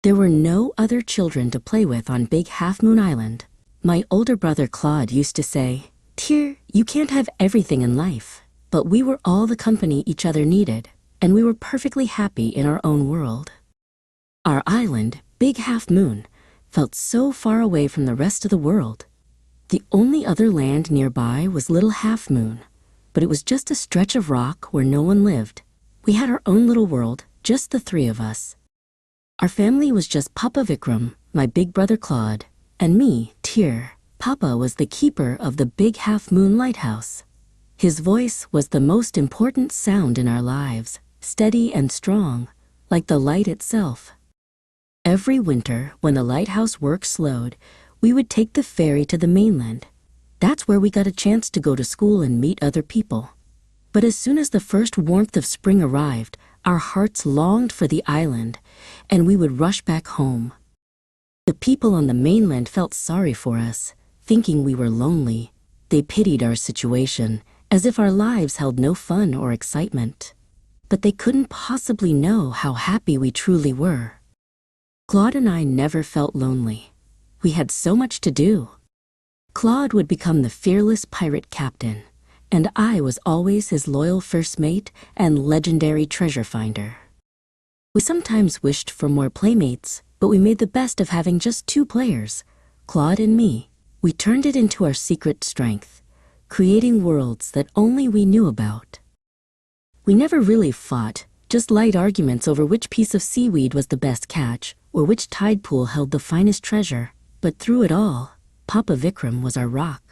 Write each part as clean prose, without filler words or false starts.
There were no other children to play with on Big Half Moon Island. My older brother Claude used to say, "Dear, you can't have everything in life." But we were all the company each other needed, and we were perfectly happy in our own world. Our island, Big Half Moon, felt so far away from the rest of the world. The only other land nearby was Little Half Moon, but it was just a stretch of rock where no one lived. We had our own little world, just the three of us. Our family was just Papa Vikram, my big brother Claude, and me, Tyr. Papa was the keeper of the Big Half Moon lighthouse. His voice was the most important sound in our lives, steady and strong, like the light itself. Every winter, when the lighthouse work slowed, we would take the ferry to the mainland. That's where we got a chance to go to school and meet other people. But as soon as the first warmth of spring arrived, our hearts longed for the island, and we would rush back home. The people on the mainland felt sorry for us, thinking we were lonely. They pitied our situation, as if our lives held no fun or excitement. But they couldn't possibly know how happy we truly were. Claude and I never felt lonely. We had so much to do. Claude would become the fearless pirate captain, and I was always his loyal first mate and legendary treasure finder. We sometimes wished for more playmates, but we made the best of having just 2 players, Claude and me. We turned it into our secret strength, creating worlds that only we knew about. We never really fought, just light arguments over which piece of seaweed was the best catch or which tide pool held the finest treasure. But through it all, Papa Vikram was our rock.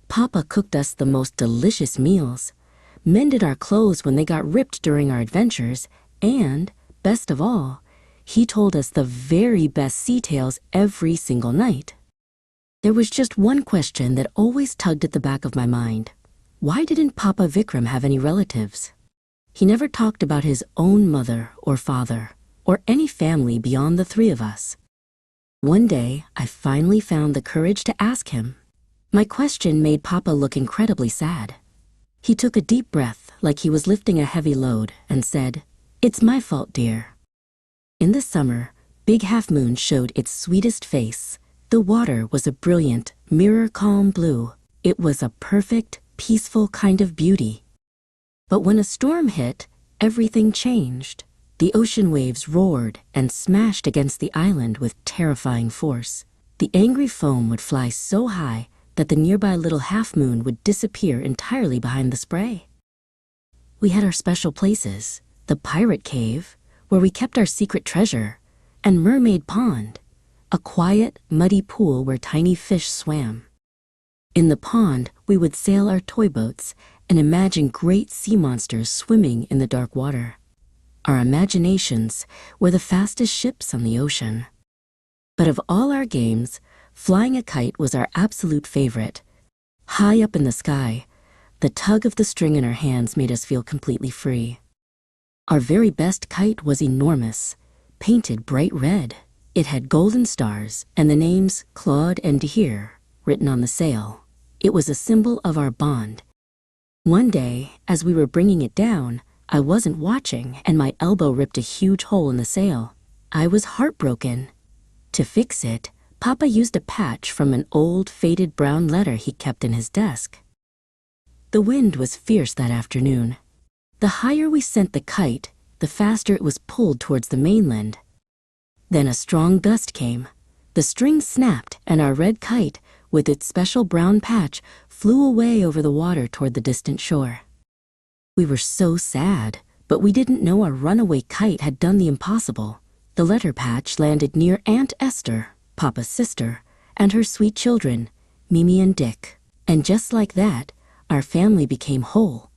Papa cooked us the most delicious meals, mended our clothes when they got ripped during our adventures, and, best of all, he told us the very best sea tales every single night. There was just one question that always tugged at the back of my mind. Why didn't Papa Vikram have any relatives? He never talked about his own mother or father, or any family beyond the 3 of us. One day, I finally found the courage to ask him. My question made Papa look incredibly sad. He took a deep breath like he was lifting a heavy load and said, "It's my fault, dear." In the summer, Big Half Moon showed its sweetest face. The water was a brilliant, mirror-calm blue. It was a perfect, peaceful kind of beauty. But when a storm hit, everything changed. The ocean waves roared and smashed against the island with terrifying force. The angry foam would fly so high that the nearby Little Half Moon would disappear entirely behind the spray. We had our special places, the Pirate Cave, where we kept our secret treasure, and Mermaid Pond, a quiet, muddy pool where tiny fish swam. In the pond, we would sail our toy boats and imagine great sea monsters swimming in the dark water. Our imaginations were the fastest ships on the ocean. But of all our games, flying a kite was our absolute favorite. High up in the sky, the tug of the string in our hands made us feel completely free. Our very best kite was enormous, painted bright red. It had golden stars and the names Claude and Tyr written on the sail. It was a symbol of our bond. One day, as we were bringing it down, I wasn't watching and my elbow ripped a huge hole in the sail. I was heartbroken. To fix it, Papa used a patch from an old, faded brown letter he kept in his desk. The wind was fierce that afternoon. The higher we sent the kite, the faster it was pulled towards the mainland. Then a strong gust came. The string snapped, and our red kite, with its special brown patch, flew away over the water toward the distant shore. We were so sad, but we didn't know our runaway kite had done the impossible. The letter patch landed near Aunt Esther, Papa's sister, and her sweet children, Mimi and Dick. And just like that, our family became whole.